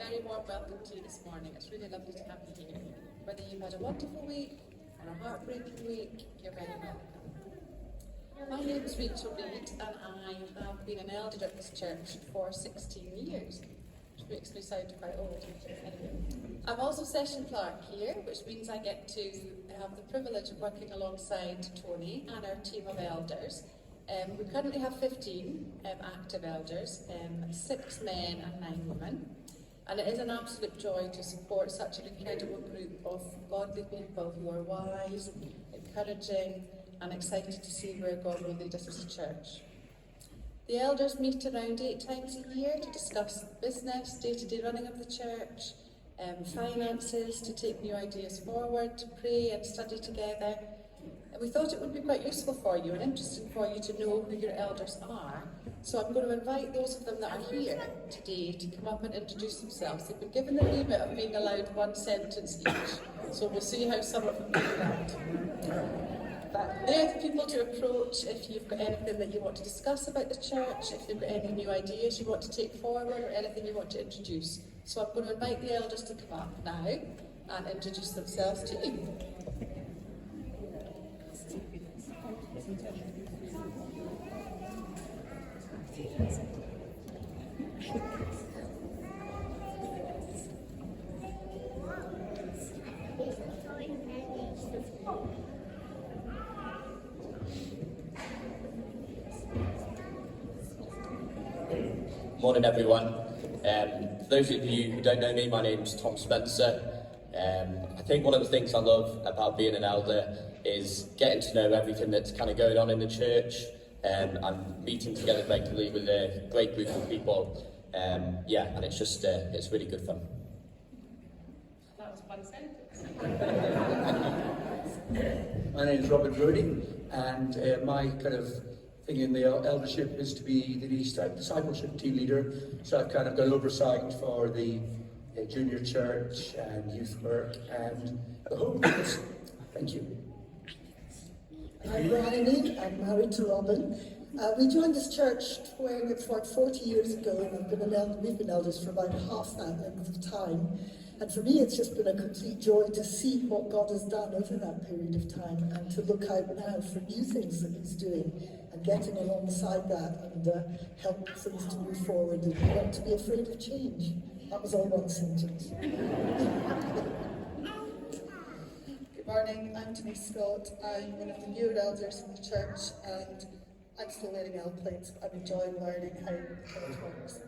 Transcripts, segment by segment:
very warm welcome to you this morning. It's really lovely to have you here. Whether you've had a wonderful week or a heartbreaking week, you're very welcome. My name is Rachel Reid and I have been an elder at this church for 16 years, which makes me sound quite old. Anyway, I'm also session clerk here, which means I get to have the privilege of working alongside Tony and our team of elders. We currently have 15 active elders, 6 men and 9 women, and it is an absolute joy to support such an incredible group of godly people who are wise, encouraging and excited to see where God will lead us as a church. The elders meet around 8 times a year to discuss business, day-to-day running of the church, finances, to take new ideas forward, to pray and study together. And we thought it would be quite useful for you and interesting for you to know who your elders are. So I'm going to invite those of them that are here today to come up and introduce themselves. They've been given the remit of being allowed 1 sentence each, so we'll see how some of them do that. But they're the people to approach if you've got anything that you want to discuss about the church, if you've got any new ideas you want to take forward or anything you want to introduce. So I'm going to invite the elders to come up now and introduce themselves to you. Morning everyone. For those of you who don't know me, my name's Tom Spencer. I think one of the things I love about being an elder is getting to know everything that's kind of going on in the church and meeting together regularly with a great group of people. And it's just, it's really good fun. That was 1 sentence. My name is Robert Brody, and my kind of thing in the eldership is to be the discipleship team leader. So I've kind of got oversight for the junior church and youth work and the home groups. Thank you. I'm Bryony, I'm married to Robin. We joined this church when it's like 40 years ago, and we've been elders for about half that length of time. And for me, it's just been a complete joy to see what God has done over that period of time and to look out now for new things that He's doing and getting alongside that and help things to move forward and not to be afraid of change. That was all 1 sentence. Good morning, I'm Denise Scott. I'm one of the newer elders in the church and I'm still learning L plates, but I'm enjoying learning how it works.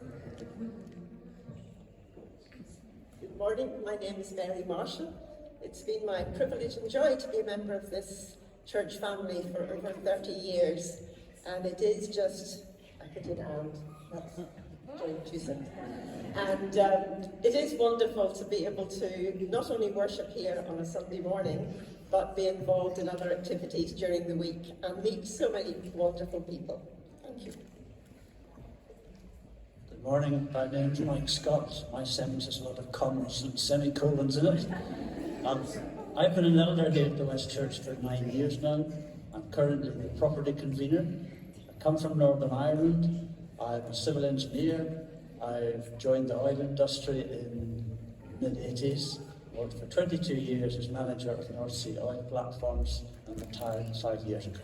Good morning, my name is Mary Marshall. It's been my privilege and joy to be a member of this church family for over 30 years, and it is just, I could do that's Jane Tuesday. And it is wonderful to be able to not only worship here on a Sunday morning, but be involved in other activities during the week and meet so many wonderful people. Thank you. Good morning, my name's Mike Scott. My sentence has a lot of commas and semicolons in it. I've been an elder here at the West Church for 9 years now. I'm currently the property convener. I come from Northern Ireland. I'm a civil engineer. I've joined the oil industry in the mid-80s. Worked for 22 years as manager of North Sea oil platforms and retired 5 years ago.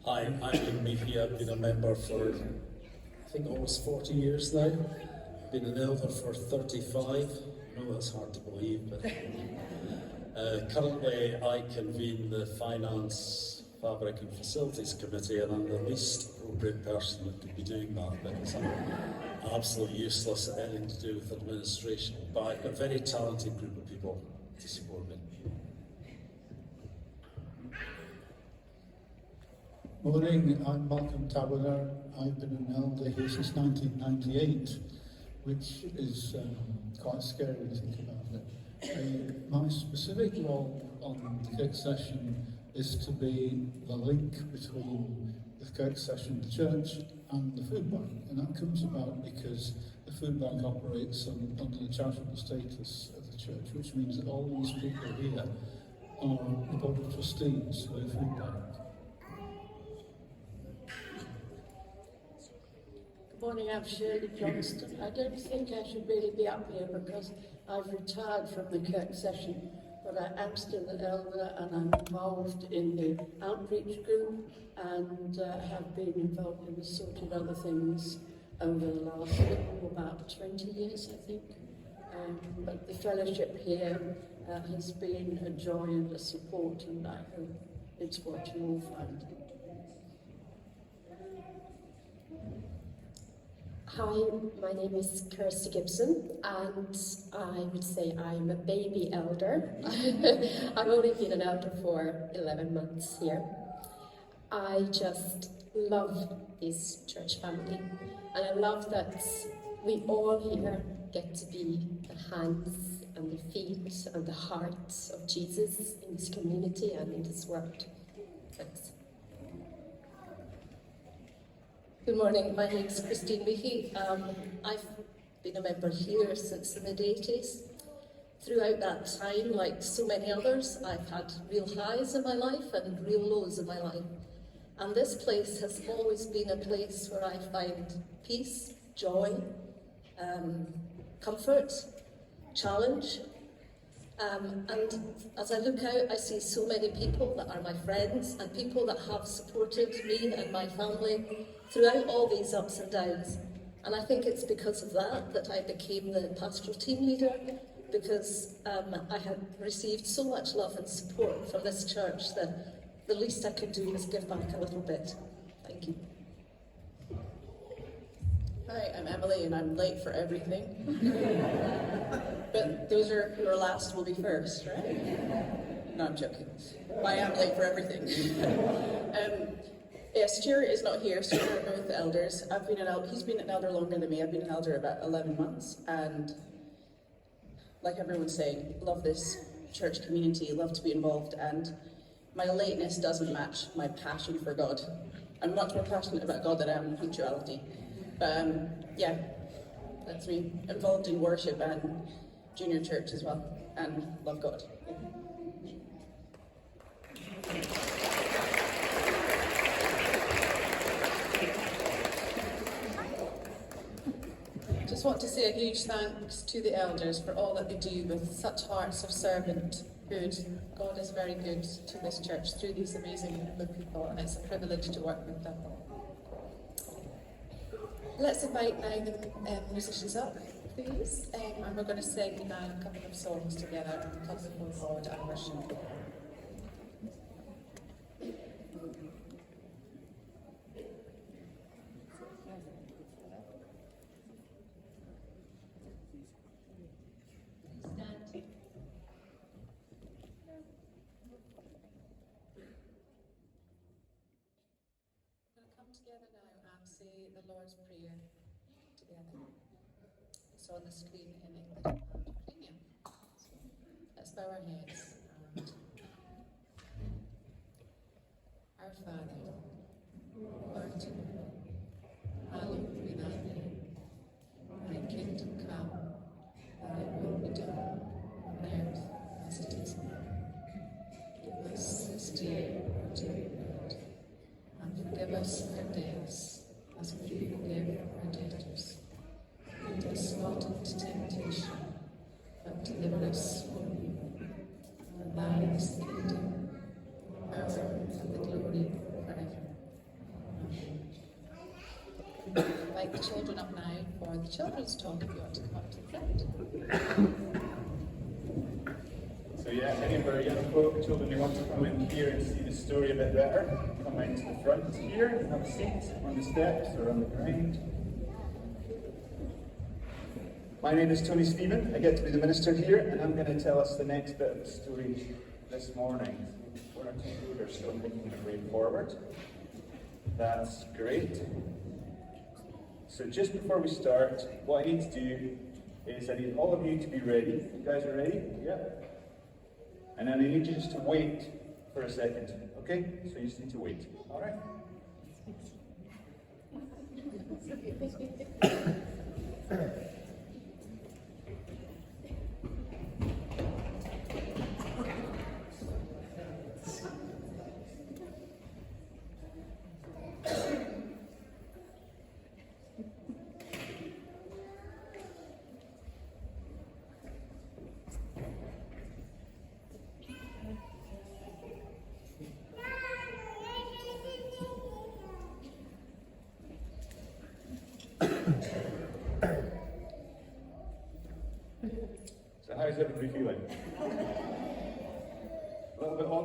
Hi, I'm Ian Meafy. I've been a member for, I think, almost 40 years now. Been an elder for 35. I know that's hard to believe, but currently I convene the Finance, Fabric and Facilities Committee, and I'm the least appropriate person that could be doing that because I'm absolutely useless at anything to do with administration. But I've got a very talented group of people to support me. Morning, I'm Malcolm Taberner. I've been an elder here since 1998, which is quite scary when you think about it. My specific role on the Kirk Session is to be the link between the Kirk Session, the church, and the food bank. And that comes about because the food bank operates under the charitable status of the church, which means that all these people here are the board of trustees for the food bank. Morning, I'm Shirley Johnston. I don't think I should really be up here because I've retired from the Kirk session, but I am still an elder and I'm involved in the outreach group and have been involved in assorted other things over the last about 20 years, I think. But the fellowship here has been a joy and a support, and I hope it's what you all find. Hi, my name is Kirsty Gibson, and I would say I'm a baby elder. I've only been an elder for 11 months here. I just love this church family, and I love that we all here get to be the hands and the feet and the heart of Jesus in this community and in this world. Thanks. Good morning, my name is Christine Mickey. I've been a member here since the mid-80s. Throughout that time, like so many others, I've had real highs in my life and real lows in my life. And this place has always been a place where I find peace, joy, comfort, challenge. And as I look out, I see so many people that are my friends and people that have supported me and my family throughout all these ups and downs. And I think it's because of that I became the pastoral team leader, because I had received so much love and support from this church that the least I could do was give back a little bit. Thank you. Hi, I'm Emily and I'm late for everything. But those who are last will be first, right? No, I'm joking. I am late for everything. Stuart is not here, so we're both elders. He's been an elder longer than me. I've been an elder about 11 months, and like everyone's saying, love this church community, love to be involved, and my lateness doesn't match my passion for God. I'm much more passionate about God than I am in punctuality. But yeah, that's me, involved in worship and junior church as well, and love God. Just want to say a huge thanks to the elders for all that they do with such hearts of servanthood. God is very good to this church through these amazing group of people, and it's a privilege to work with them. Let's invite now the musicians up, please, and we're going to sing a couple of songs together, Come Before God and Worship. Together now and say the Lord's Prayer together. It's on the screen in English and Ukrainian. So let's bow our heads and Our Father, who art in heaven, hallowed be thy name. Thy kingdom come, thy will be done on earth as it is in heaven. Give us this day our daily bread, and forgive us our debts, as we forgive our debtors. Lead us not into temptation, but deliver us from evil. For thine is the kingdom, the power, and the glory forever. Amen. Invite the children up now for the children's talk if you want to come up to the front. So yeah, any of our young folk, children who want to come in here and see the story a bit better, come out to the front here and have a seat on the steps or on the ground. My name is Tony Stephen. I get to be the minister here, and I'm going to tell us the next bit of the story this morning. One or two people are still making their way forward. That's great. So just before we start, what I need to do is I need all of you to be ready. You guys are ready? Yeah. And then I need you just to wait for a second, okay? So you just need to wait, all right?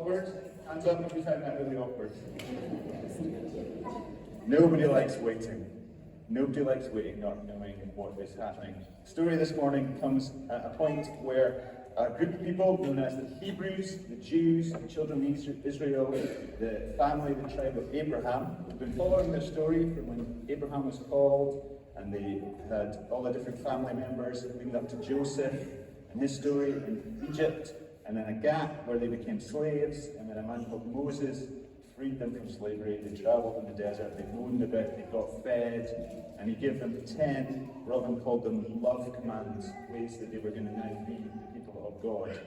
awkward? Hands up if you found that really awkward. Nobody likes waiting. Nobody likes waiting, not knowing what is happening. The story this morning comes at a point where a group of people known as the Hebrews, the Jews, the children of Israel, the family, the tribe of Abraham, have been following their story from when Abraham was called, and they had all the different family members leading up to Joseph and his story in Egypt, and then a gap where they became slaves, and then a man called Moses freed them from slavery. They travelled in the desert, they moaned a bit, they got fed, and he gave them 10, Robin called them love commands, ways that they were going to now be the people of God.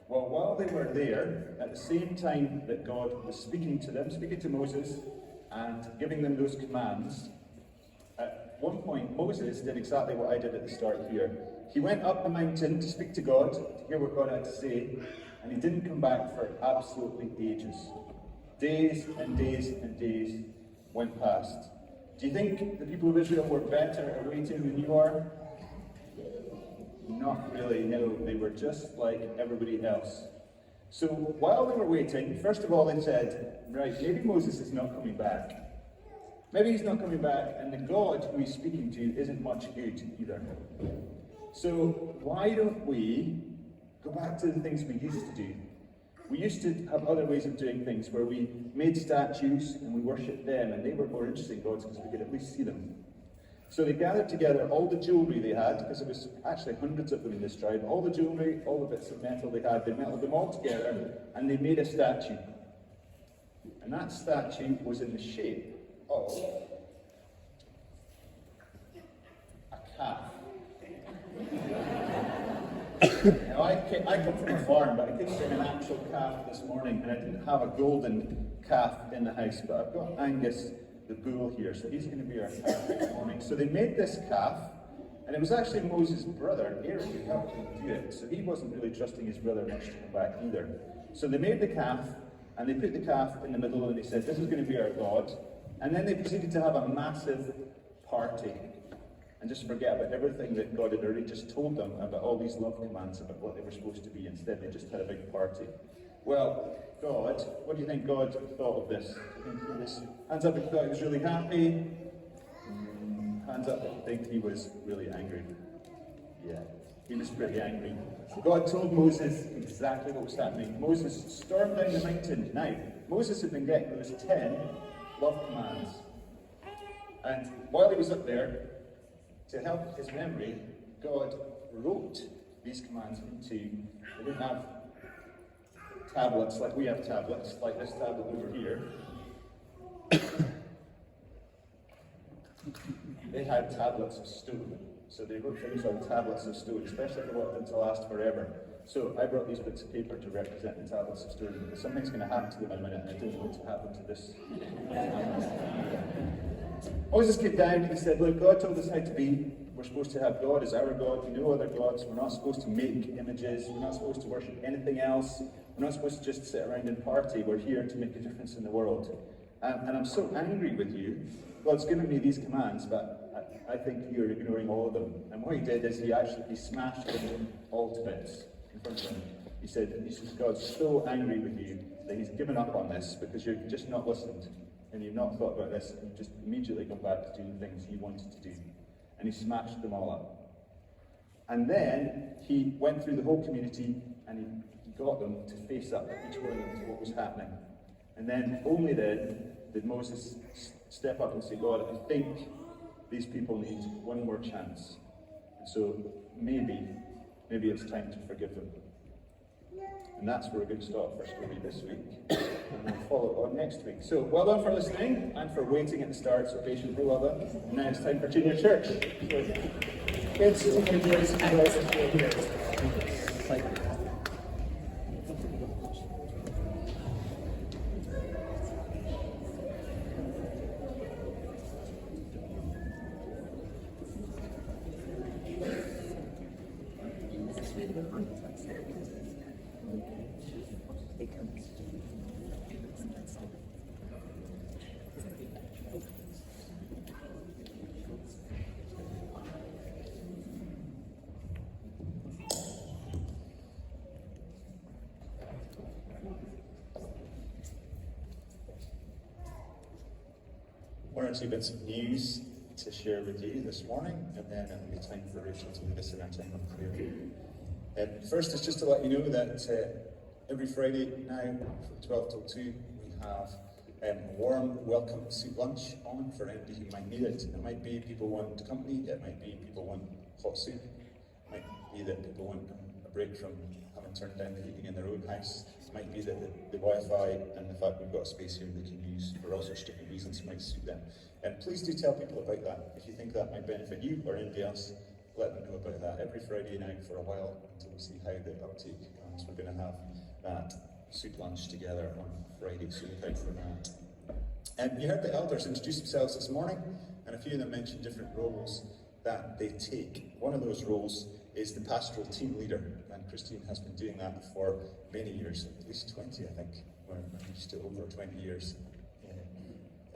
Well, while they were there, at the same time that God was speaking to them, speaking to Moses, and giving them those commands, at one point Moses did exactly what I did at the start here. He went up the mountain to speak to God, to hear what God had to say, and he didn't come back for absolutely ages. Days and days and days went past. Do you think the people of Israel were better at waiting than you are? Not really, no. They were just like everybody else. So while they were waiting, first of all they said, right, maybe Moses is not coming back. Maybe he's not coming back, and the God who he's speaking to isn't much good either. So why don't we go back to the things we used to do? We used to have other ways of doing things where we made statues and we worshipped them, and they were more interesting gods because we could at least see them. So they gathered together all the jewellery they had, because there was actually hundreds of them in this tribe, all the jewellery, all the bits of metal they had, they melted them all together and they made a statue. And that statue was in the shape of a calf. Now, I come from a farm, but I couldn't bring an actual calf this morning, and I didn't have a golden calf in the house, but I've got Angus, the bull here, so he's going to be our calf this morning. So they made this calf, and it was actually Moses' brother, Aaron, who helped him do it, so he wasn't really trusting his brother much to come back either. So they made the calf, and they put the calf in the middle, and they said, this is going to be our God, and then they proceeded to have a massive party. And just forget about everything that God had already just told them about all these love commands about what they were supposed to be. Instead, they just had a big party. Well, God, what do you think God thought of this? Do you think he was, hands up if you thought he was really happy? Hands up if you think he was really angry. Yeah, he was pretty angry. God told Moses exactly what was happening. Moses stormed down the mountain. Now, Moses had been getting those 10 love commands. And while he was up there, to help his memory, God wrote these commands into, they didn't have tablets like we have tablets, like this tablet over here. They had tablets of stone. So they wrote things on tablets of stone, especially if they wanted them to last forever. So I brought these bits of paper to represent the tablets of stone, because something's going to happen to them in a minute, and I didn't want to happen to this. Moses came down and he said, look, God told us how to be. We're supposed to have God as our God, no other gods. We're not supposed to make images. We're not supposed to worship anything else. We're not supposed to just sit around and party. We're here to make a difference in the world. And I'm so angry with you. God's given me these commands, but I think you're ignoring all of them. And what he did is he smashed them all to bits in front of him. He said, God's so angry with you that he's given up on this because you've just not listened. And you've not thought about this, and you've just immediately gone back to doing things you wanted to do. And he smashed them all up. And then he went through the whole community and he got them to face up, each one of them, to what was happening. And then, only then, did Moses step up and say, God, I think these people need one more chance. And so maybe it's time to forgive them. And that's where we're going to stop our story this week. And we'll follow on next week. So, well done for listening and for waiting at the start so patiently, well done. And now it's time for junior church. So, kids, senior boys, and girls, if you're here. Thank you. one or two bits of news to share with you this morning, and then it'll be time for Rachel to lead us in our time of prayer. First is just to let you know that every Friday now, from 12 till 2, we have a warm welcome soup lunch on for anybody who might need it. It might be people want company, it might be people want hot soup, it might be that people want a break from having turned down the heating in their own house. It might be that the Wi-Fi and the fact we've got a space here they can use for all sorts of different reasons might suit them. And please do tell people about that. If you think that might benefit you or anybody else, let them know about that every Friday night for a while until we see how the uptake goes. We're going to have that soup lunch together on Friday, so look out for that. You heard the elders introduce themselves this morning, and a few of them mentioned different roles that they take. One of those roles is the pastoral team leader, and Christine has been doing that for many years, at least 20, I think. We're used to over 20 years.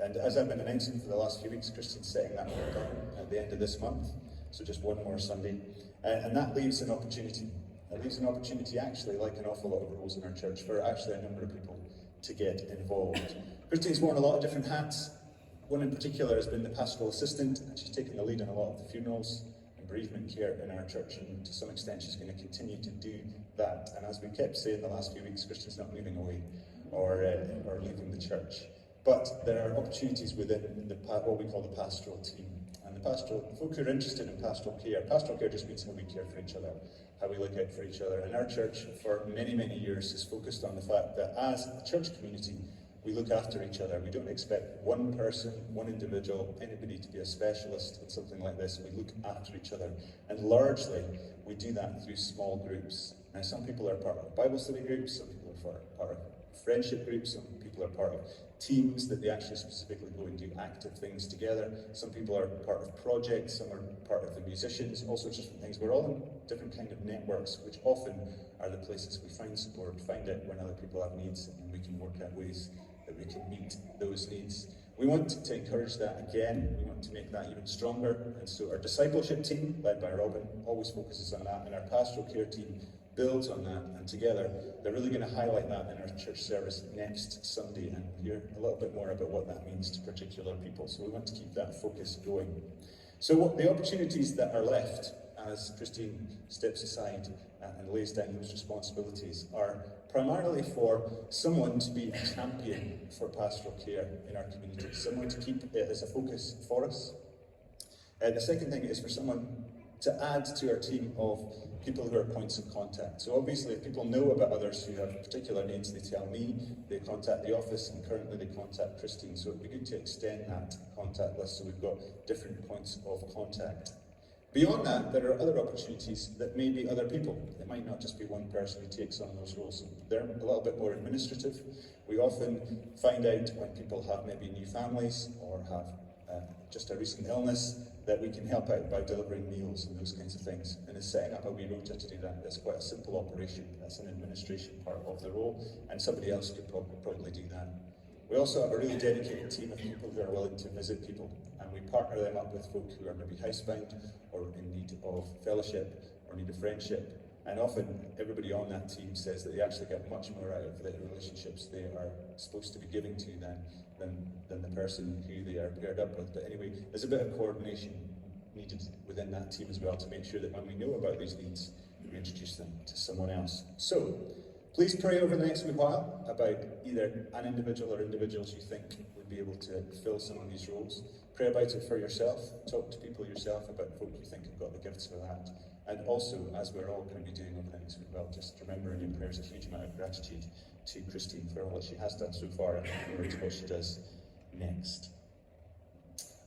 And as I've been announcing for the last few weeks, Christine's setting that work down at the end of this month, so just one more Sunday. And that leaves an opportunity. It leaves an opportunity, actually, like an awful lot of roles in our church, for actually a number of people to get involved. Christine's worn a lot of different hats. One in particular has been the pastoral assistant, and she's taken the lead on a lot of the funerals and bereavement care in our church, and to some extent she's going to continue to do that. And as we kept saying the last few weeks, Christine's not moving away or leaving the church. But there are opportunities within what we call the pastoral team. And the pastoral folk who are interested in pastoral care just means how we care for each other, how we look out for each other. And our church, for many, many years, is focused on the fact that as a church community, we look after each other. We don't expect one person, one individual, anybody to be a specialist in something like this. We look after each other. And largely, we do that through small groups. Now, some people are part of Bible study groups, some people are part of friendship groups, some people are part of teams that they actually specifically go and do active things together. Some people are part of projects, some are part of the musicians, all sorts of different things. We're all in different kind of networks, which often are the places we find support, find it when other people have needs, and we can work out ways that we can meet those needs. We want to encourage that again. We want to make that even stronger. And so our discipleship team, led by Robin, always focuses on that, and our pastoral care team builds on that, and together they're really going to highlight that in our church service next Sunday, and we'll hear a little bit more about what that means to particular people. So we want to keep that focus going. So what the opportunities that are left as Christine steps aside and lays down those responsibilities are primarily for someone to be a champion for pastoral care in our community, someone to keep it as a focus for us. The second thing is for someone to add to our team of people who are points of contact. So obviously if people know about others who have particular needs, they tell me, they contact the office, and currently they contact Christine. So it'd be good to extend that contact list so we've got different points of contact. Beyond that, there are other opportunities that may be other people. It might not just be one person who takes on those roles. They're a little bit more administrative. We often find out when people have maybe new families or have just a recent illness that we can help out by delivering meals and those kinds of things. And it's setting up a wee rota to do that. That's quite a simple operation. That's an administration part of the role, and somebody else could probably do that. We also have a really dedicated team of people who are willing to visit people, and we partner them up with folk who are maybe housebound or in need of fellowship or need of friendship. And often everybody on that team says that they actually get much more out of the relationships they are supposed to be giving to than the person who they are paired up with. But anyway, there's a bit of coordination needed within that team as well to make sure that when we know about these needs, we introduce them to someone else. So, please pray over the next wee while about either an individual or individuals you think would be able to fill some of these roles. Pray about it for yourself. Talk to people yourself about folk you think have got the gifts for that. And also, as we're all going to be doing over the next week, well, just remember in your prayers a huge amount of gratitude to Christine for all that she has done so far and for what she does next.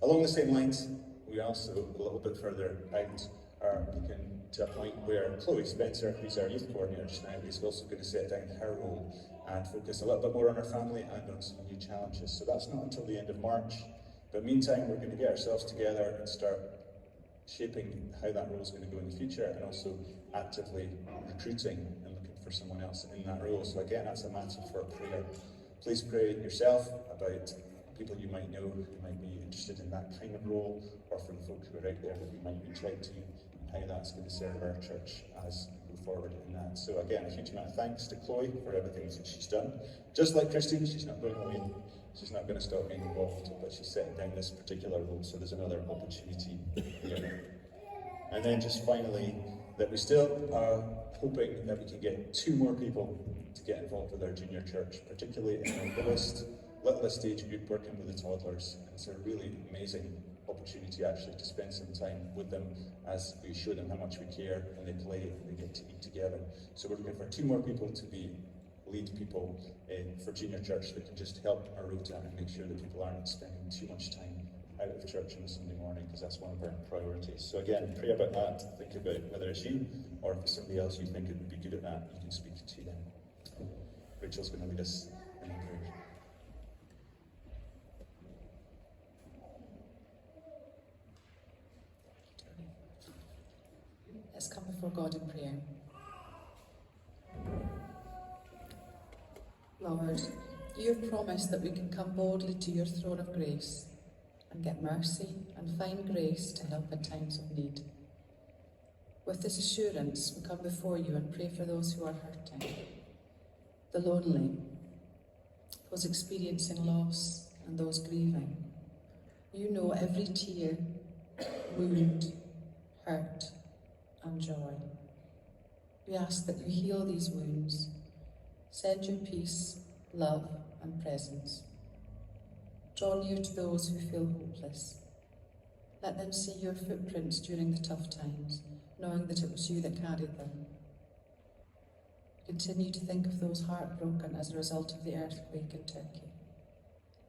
Along the same lines, we also, a little bit further out, are looking to a point where Chloe Spencer, who's our youth coordinator just now, is also going to set down her role and focus a little bit more on her family and on some new challenges. So that's not until the end of March. But meantime, we're going to get ourselves together and start shaping how that role is going to go in the future, and also actively recruiting and looking for someone else in that role. So again, that's a matter for prayer. Please pray yourself about people you might know who might be interested in that kind of role, or for the folk who are out there that we might reach out to, and how that's going to serve our church as we go forward in that. So again, a huge amount of thanks to Chloe for everything that she's done. Just like Christine, she's not going away. She's not going to stop being involved, but she's setting down this particular role, so there's another opportunity here. And then just finally, that we still are hoping that we can get 2 more people to get involved with our junior church, particularly in our littlest age group working with the toddlers. And it's a really amazing opportunity actually to spend some time with them as we show them how much we care and they play and they get to eat together. So we're looking for 2 more people to be lead people for junior church that can just help our rota and make sure that people aren't spending too much time out of church on a Sunday morning, because that's one of our priorities. So again, pray about that, think about whether it's you or if it's somebody else you think would be good at that, you can speak to them. Rachel's going to lead us in prayer. Let's come before God in prayer. Lord, you have promised that we can come boldly to your throne of grace and get mercy and find grace to help in times of need. With this assurance, we come before you and pray for those who are hurting, the lonely, those experiencing loss, and those grieving. You know every tear, wound, hurt, and joy. We ask that you heal these wounds, send your peace, love, and presence. Draw near to those who feel hopeless. Let them see your footprints during the tough times, knowing that it was you that carried them. Continue to think of those heartbroken as a result of the earthquake in Turkey.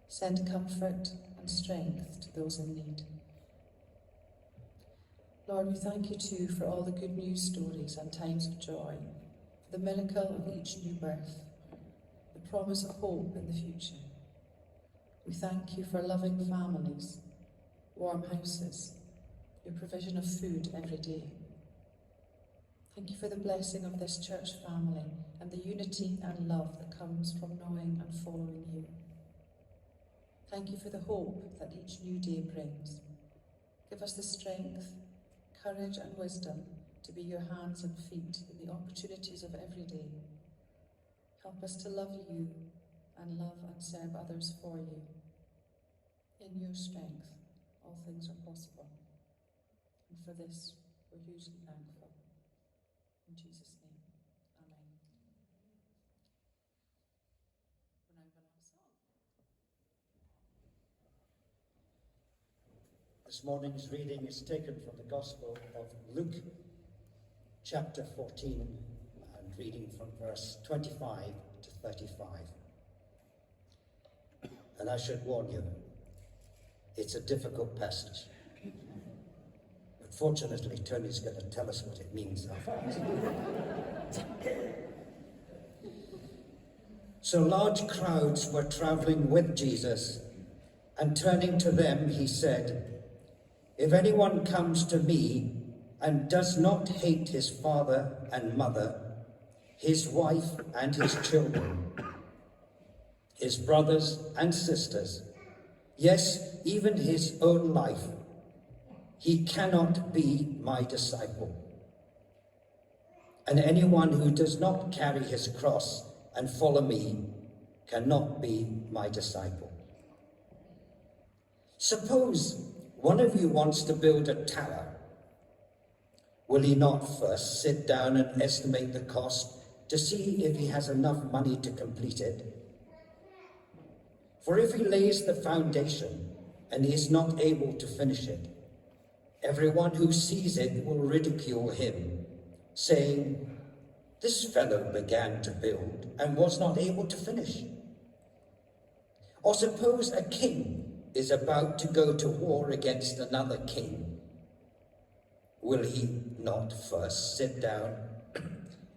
Send comfort and strength to those in need. Lord, we thank you too for all the good news stories and times of joy, for the miracle of each new birth, the promise of hope in the future. We thank you for loving families, warm houses, your provision of food every day. Thank you for the blessing of this church family and the unity and love that comes from knowing and following you. Thank you for the hope that each new day brings. Give us the strength, courage and wisdom to be your hands and feet in the opportunities of every day. Help us to love you and love and serve others for you. In your strength, all things are possible. And for this, we're hugely thankful. In Jesus' name, amen. We're now going to have a song. This morning's reading is taken from the Gospel of Luke, chapter 14, and reading from verse 25 to 35. And I should warn you, it's a difficult passage. But fortunately, Tony's going to tell us what it means afterwards. So large crowds were traveling with Jesus, and turning to them, he said, "If anyone comes to me and does not hate his father and mother, his wife and his children, his brothers and sisters, yes, even his own life, he cannot be my disciple. And anyone who does not carry his cross and follow me cannot be my disciple. Suppose one of you wants to build a tower. Will he not first sit down and estimate the cost to see if he has enough money to complete it? For if he lays the foundation and is not able to finish it, everyone who sees it will ridicule him, saying, 'This fellow began to build and was not able to finish.' Or suppose a king is about to go to war against another king. Will he not first sit down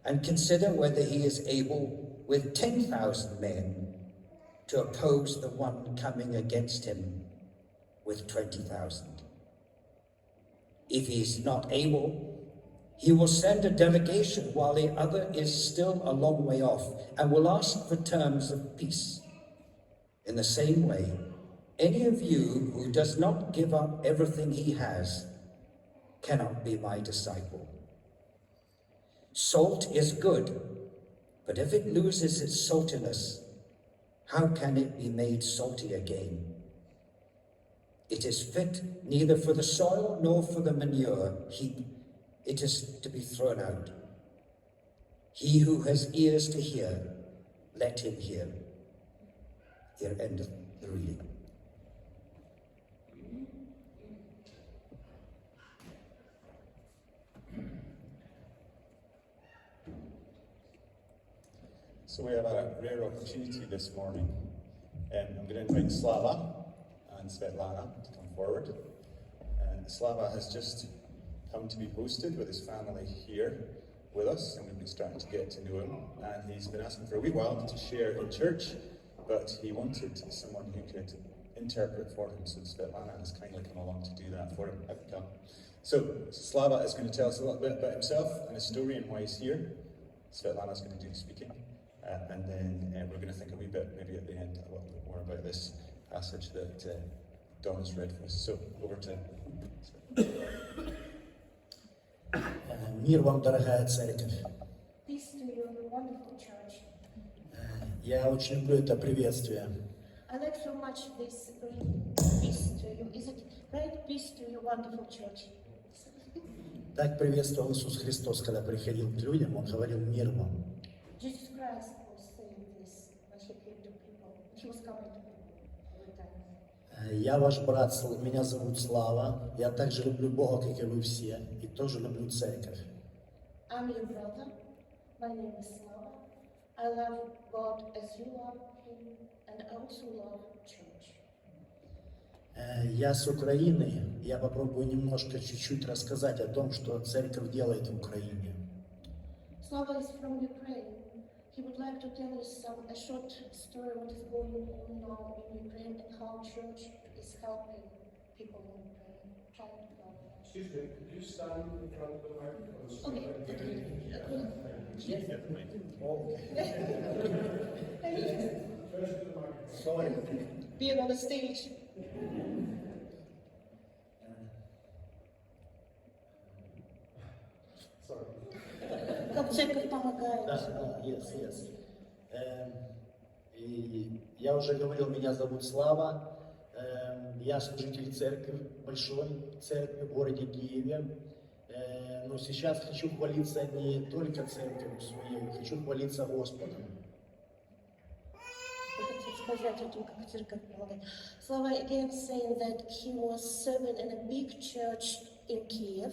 and consider whether he is able with 10,000 men to oppose the one coming against him with 20,000? If he is not able, he will send a delegation while the other is still a long way off and will ask for terms of peace. In the same way, any of you who does not give up everything he has cannot be my disciple. Salt is good, but if it loses its saltiness, how can it be made salty again? It is fit neither for the soil nor for the manure heap. It is to be thrown out. He who has ears to hear, let him hear. Here endeth the reading. So we have a rare opportunity this morning. I'm going to invite Slava and Svetlana to come forward. Slava has just come to be hosted with his family here with us, and we've been starting to get to know him. And he's been asking for a wee while to share in church, but he wanted someone who could interpret for him, so Svetlana has kindly come along to do that for him. So Slava is going to tell us a little bit about himself and his story and why he's here. Svetlana is going to do the speaking. And then we're going to think a wee bit, maybe at the end, a little bit more about this passage that Don has read for us. So, over to Мир вам, дорогая церковь. Peace to you, wonderful church. Я очень люблю это приветствие. I like so much this great peace to you. Is it great peace to you, wonderful church? Так приветствовал Иисус Христос, когда приходил к людям, Он говорил мир вам. Jesus Christ was saying this when he came to people. He was coming to people every time. Я ваш брат, меня зовут Слава. Я также люблю Бога, как и вы все, и тоже люблю церковь. I'm your brother. My name is Slava. I love God as you love Him, and I also love church. Я с Украины. Я попробую немножко, чуть-чуть рассказать о том, что церковь делает в Украине. Slava is from Ukraine. He would like to tell us a short story what is going on now in Ukraine and how church is helping people in Ukraine, trying to help them. Excuse me, could you stand in front of the microphone? Sorry. Being on the stage. Как церковь помогает. Yes. И я уже говорил, меня зовут Слава. Я служитель церкви, большой церкви в городе Киеве. Но сейчас хочу хвалиться не только церковью своей, хочу хвалиться Господом. Я хочу сказать о том, как церковь помогает. Slava again saying that he was serving in a big church in Kiev.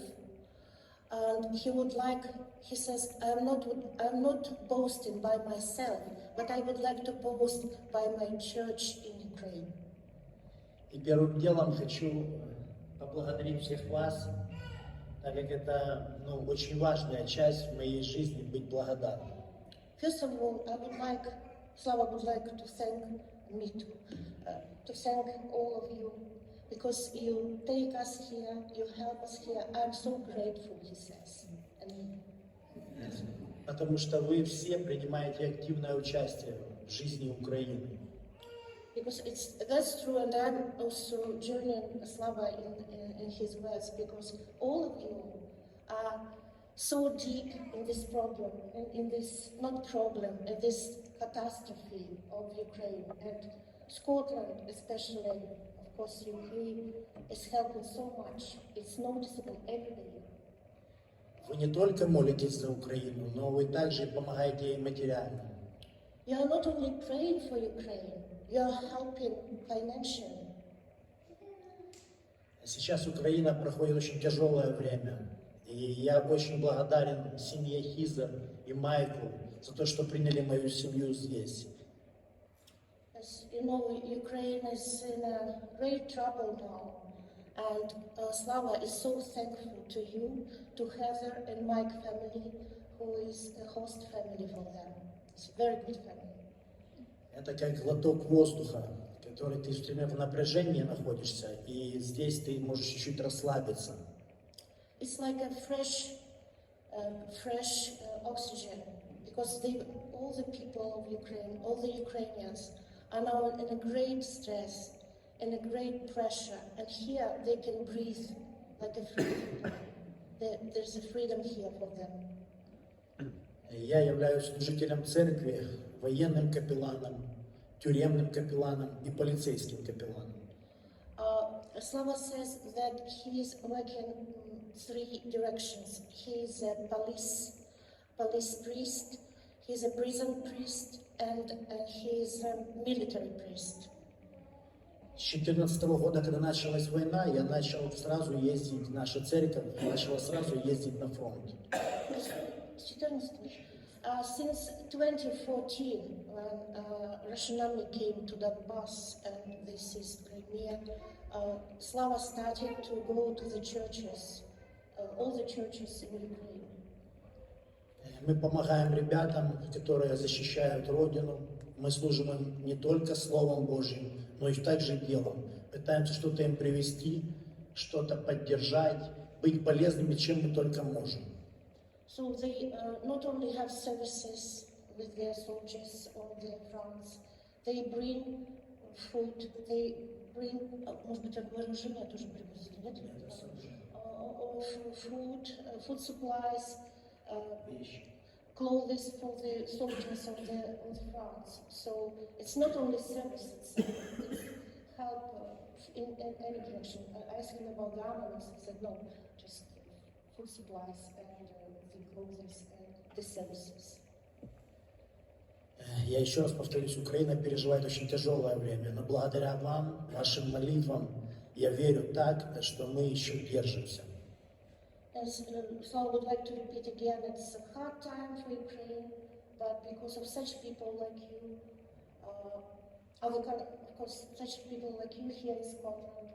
And he would like, he says, I'm not boasting by myself, but I would like to boast by my church in Ukraine. И первым делом хочу поблагодарить всех вас, так как это очень важная часть в моей жизни быть благодарным. First of all, Slava would like to thank me to thank all of you. Because you take us here, you help us here. I'm so grateful, he says. Потому что вы все принимаете активное участие в жизни Украины. Because that's true, and I'm also joining Slava in his words, because all of you are so deep in this problem, in this, not problem, in this catastrophe of Ukraine, and Scotland especially. Of course, Ukraine is helping so much. It's noticeable every day. Вы не только молитесь за Украину, но вы также помогаете ей материально. You are not only praying for Ukraine, you are helping financially. Сейчас Украина проходит очень тяжелое время. И я очень благодарен семье Хизер и Майку за то, что приняли мою семью здесь. As you know, Ukraine is in a great trouble now, and Slava is so thankful to you, to Heather and Mike family, who is the host family for them. It's a very good family. Это как глоток воздуха, который ты все время в напряжении находишься, и здесь ты можешь чуть-чуть расслабиться. It's like a fresh oxygen, because all the people of Ukraine, all the Ukrainians, are now in a great stress, in a great pressure, and here they can breathe like a free people. There's a freedom here for them. Я являюсь служителем церкви, военным капелланом, тюремным капелланом и полицейским капелланом. Slava says that he is working in 3 directions. He is a police priest, he is a prison priest, and he is a military priest. С 2014 года, когда началась война, я начал сразу ездить, наша церковь начала сразу ездить на фронт. Since 2014, when Russian army came to Donbass, and this is Crimea, Slava started to go to the churches, all the churches in Ukraine. Мы помогаем ребятам, которые защищают Родину. Мы служим им не только Словом Божьим, но и также делом. Пытаемся что-то им привести, что-то поддержать, быть полезными, чем мы только можем. So they not only have services with their soldiers on their fronts, they bring food, they bring, может быть, вооружение тоже привозили, нет? Food supplies, clothes for the soldiers on the fronts. So it's not only services, it's help in any direction. I asked him about the armaments, he said no, just food supplies and the clothes and the services. Я еще раз повторюсь, Украина переживает очень тяжелое время, но благодаря вам, вашим молитвам, я верю так, что мы еще держимся. So I would like to repeat again, it's a hard time for Ukraine, but because of such people like you, of course, such people like you here in Scotland,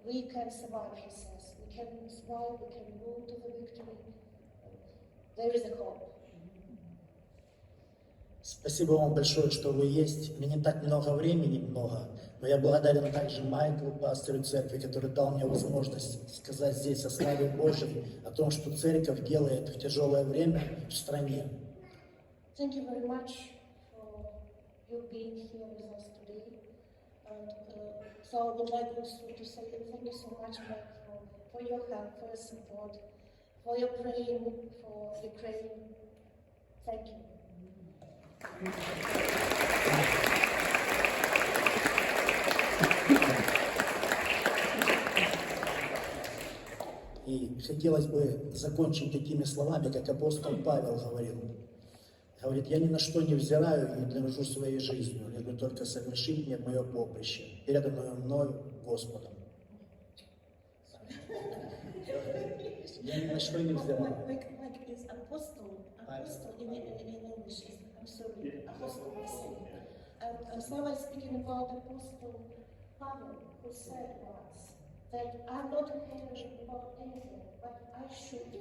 we can survive, he says. We can survive, we can go to the victory. There is a hope. Спасибо вам большое, что вы есть. Мне не так много времени, но я благодарен также Майклу, пастору церкви, который дал мне возможность сказать здесь о славе Божьей, о том, что церковь делает в тяжелое время в стране. Thank you very much for you being here with us today. And so I would like also to say thank you so much, Mike, for your help, for your support, for your praying for Ukraine. Thank you. И хотелось бы закончить такими словами, как апостол Павел говорил. Говорит, я ни на что не взираю и не дорожу своей жизнью, лишь только совершить мне мое поприще, переданное мною Господом. Я ни на что не взираю. Like is apostle in English. I'm sorry, apostle. And Slava is speaking about Apostle Pavel, who said once that I'm not caring about anything, but I should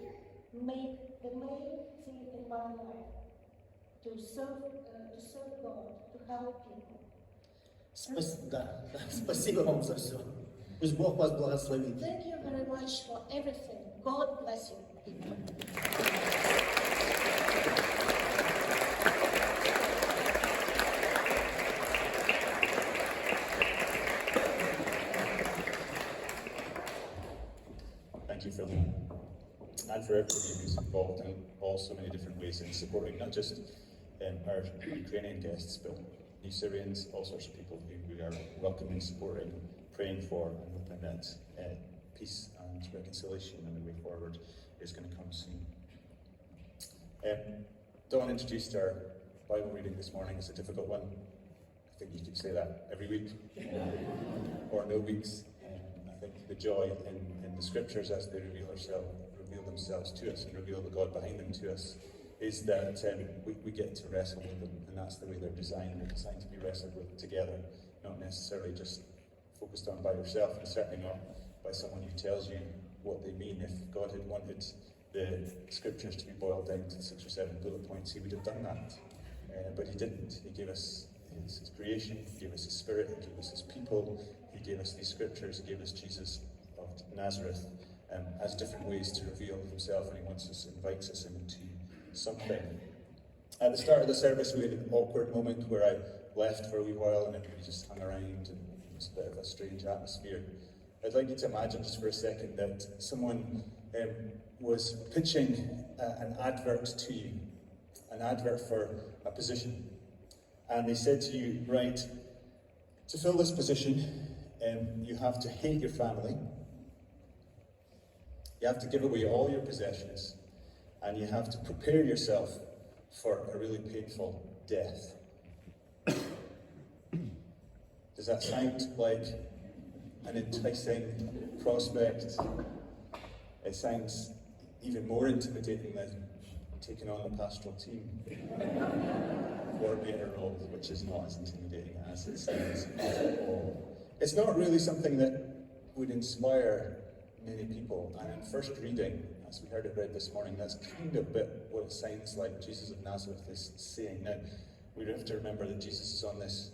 make the main thing in my life to serve God, to help people. Спасибо вам за все. Пусть Бог вас благословит. Thank you very much for everything. God bless you. Thank you, Phil. And for everybody who's involved in all so many different ways in supporting not just our Ukrainian guests, but New Syrians, all sorts of people who we are welcoming, supporting, praying for, and hoping that peace and reconciliation and the way forward is going to come soon. Dawn introduced our Bible reading this morning. It's a difficult one. I think you could say that every week, or no weeks. I think the joy in the scriptures as they reveal themselves to us and reveal the God behind them to us is that we get to wrestle with them, and that's the way they're designed. They're designed to be wrestled with together, not necessarily just focused on by yourself, and certainly not by someone who tells you what they mean. If God had wanted the scriptures to be boiled down to 6 or 7 bullet points, he would have done that. But he didn't. He gave us his creation, he gave us his spirit, he gave us his people, he gave us these scriptures, he gave us Jesus of Nazareth as different ways to reveal himself, and he invites us into something. At the start of the service, we had an awkward moment where I left for a wee while and everybody just hung around, and it was a bit of a strange atmosphere. I'd like you to imagine just for a second that someone was pitching an advert to you, an advert for a position. And they said to you, right, To fill this position, you have to hate your family, you have to give away all your possessions, and you have to prepare yourself for a really painful death. Does that sound like an enticing prospect? It sounds even more intimidating than taking on the pastoral team coordinator role, which is not as intimidating as it sounds at all. It's not really something that would inspire many people, and in first reading, as we heard it read this morning, that's kind of a bit what it sounds like Jesus of Nazareth is saying. Now, we have to remember that Jesus is on this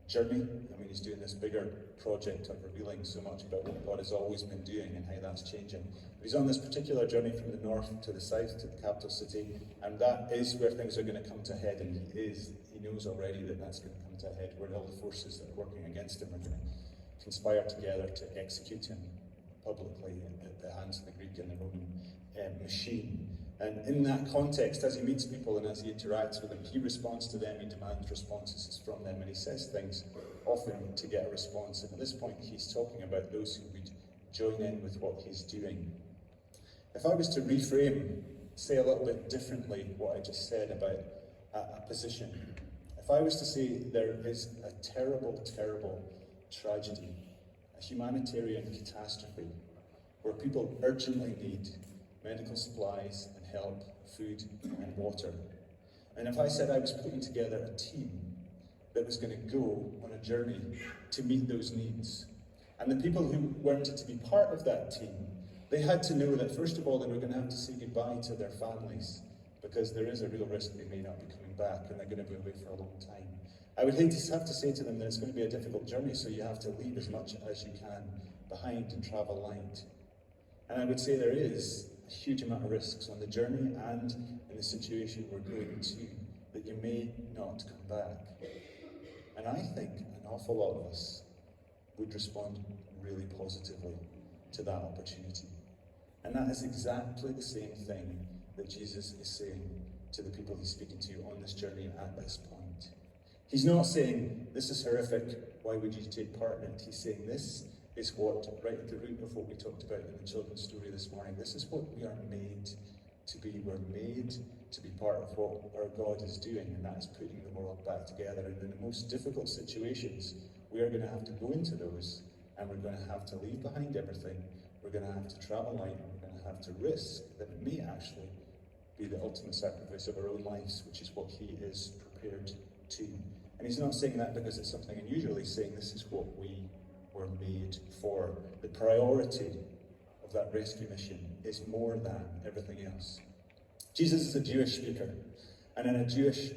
journey. I mean, he's doing this bigger project of revealing so much about what God has always been doing and how that's changing. But he's on this particular journey from the north to the south to the capital city, and that is where things are going to come to a head, and he knows already that that's going to come to a head, where all the forces that are working against him are going to conspire together to execute him publicly at the hands of the Greek and the Roman machine. And in that context, as he meets people and as he interacts with them, he responds to them, he demands responses from them, and he says things often to get a response. And at this point, he's talking about those who would join in with what he's doing. If I was to reframe, say a little bit differently what I just said about a position, if I was to say there is a terrible, terrible tragedy, a humanitarian catastrophe, where people urgently need medical supplies and help, food and water. And if I said I was putting together a team that was going to go on a journey to meet those needs, and the people who weren't to be part of that team, they had to know that first of all they were going to have to say goodbye to their families, because there is a real risk they may not be coming back and they're going to be away for a long time. I would hate to have to say to them that it's going to be a difficult journey, so you have to leave as much as you can behind and travel light. And I would say there is a huge amount of risks on the journey and in the situation we're going to, that you may not come back. And I think an awful lot of us would respond really positively to that opportunity. And that is exactly the same thing that Jesus is saying to the people he's speaking to on this journey at this point. He's not saying, this is horrific, why would you take part in it? He's saying, this is what, right at the root of what we talked about in the children's story this morning, this is what we are made to be. We're made to be part of what our God is doing, and that is putting the world back together. And in the most difficult situations, we are going to have to go into those, and we're going to have to leave behind everything. We're going to have to travel light, and we're going to have to risk that it may actually be the ultimate sacrifice of our own lives, which is what he is prepared to. And he's not saying that because it's something unusual. He's saying this is what we were made for. The priority of that rescue mission is more than everything else. Jesus is a Jewish speaker, and in a Jewish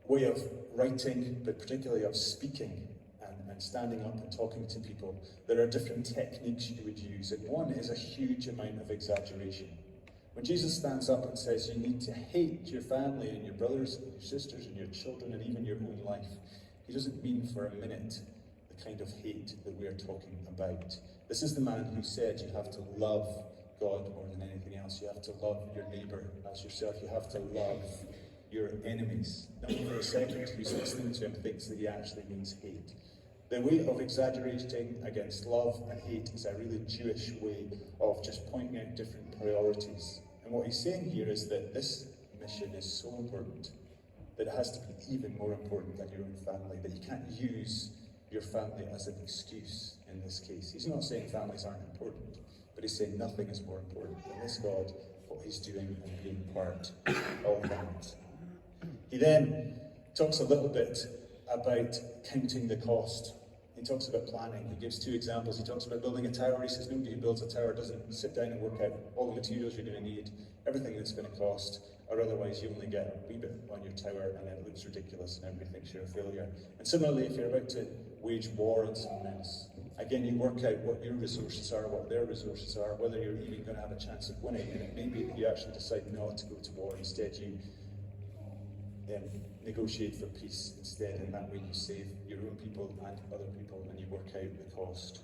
way of writing, but particularly of speaking and standing up and talking to people, there are different techniques you would use, and one is a huge amount of exaggeration. When Jesus stands up and says you need to hate your family and your brothers and your sisters and your children and even your own life, he doesn't mean for a minute the kind of hate that we are talking about. This is the man who said you have to love God more than anything else. You have to love your neighbour as yourself. You have to love your enemies. Not for a second who's listening to him thinks that he actually means hate. The way of exaggerating against love and hate is a really Jewish way of just pointing out different priorities. And what he's saying here is that this mission is so important that it has to be even more important than your own family, that you can't use your family as an excuse in this case. He's not saying families aren't important, but he's saying nothing is more important than this God, what he's doing and being part of that. He then talks a little bit about counting the cost. He talks about planning. He gives two examples. He talks about building a tower. He says nobody who builds a tower doesn't sit down and work out all the materials you're going to need, everything that's going to cost, or otherwise you only get a wee bit on your tower and it looks ridiculous and everybody thinks you're a failure. And similarly, if you're about to wage war on someone else, again, you work out what your resources are, what their resources are, whether you're even going to have a chance of winning, and it may be that you actually decide not to go to war. Instead, you negotiate for peace instead, and that way you save your own people and other people, and you work out the cost.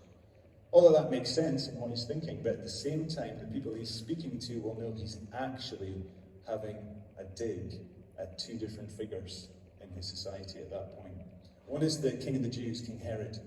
All of that makes sense in what he's thinking, but at the same time, the people he's speaking to will know he's actually having a dig at two different figures in his society at that point. One is the king of the Jews, King Herod.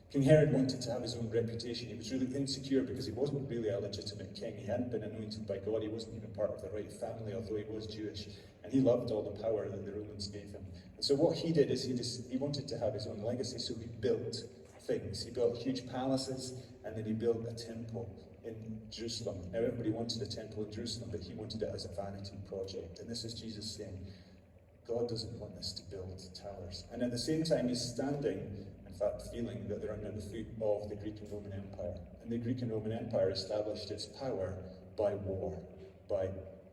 King Herod wanted to have his own reputation. He was really insecure because he wasn't really a legitimate king. He hadn't been anointed by God. He wasn't even part of the right family, although he was Jewish. And he loved all the power that the Romans gave him. And so what he did is he wanted to have his own legacy, so he built things. He built huge palaces, and then he built a temple in Jerusalem. Now everybody wanted a temple in Jerusalem, but he wanted it as a vanity project. And this is Jesus saying, God doesn't want us to build towers. And at the same time, he's standing, in fact, feeling that they're under the feet of the Greek and Roman Empire. And the Greek and Roman Empire established its power by war, by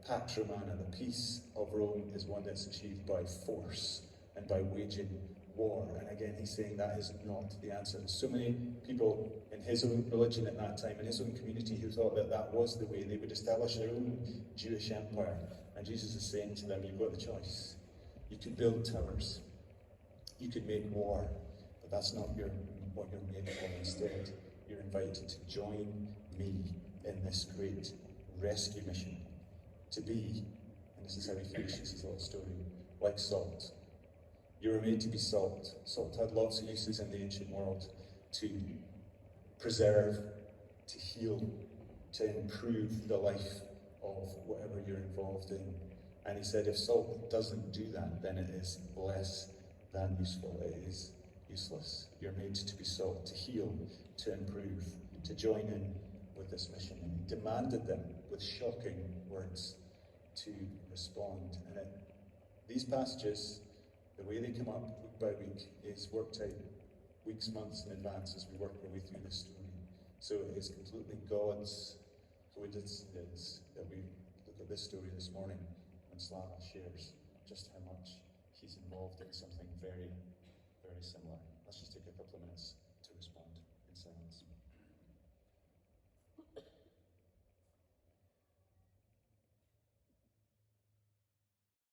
Pax Romana. The peace of Rome is one that's achieved by force and by waging war. And again, he's saying that is not the answer. There's so many people in his own religion at that time, in his own community, who thought that that was the way they would establish their own Jewish empire. And Jesus is saying to them, you've got the choice. You could build towers, you could make war, but that's not what you're made for. Instead, you're invited to join me in this great rescue mission, to be, and this is how he finishes his little story, like salt. You were made to be salt. Salt had lots of uses in the ancient world, to preserve, to heal, to improve the life of whatever you're involved in. And he said, if salt doesn't do that, then it is less than useful. It is useless. You're made to be salt, to heal, to improve, to join in with this mission. And he demanded them with shocking words to respond. And these passages, the way they come up week by week, is worked out weeks, months in advance as we work our way through this story. So it is completely God's coincidence that we look at this story this morning. Slava shares just how much he's involved in something very, very similar. Let's just take a couple of minutes to respond in silence.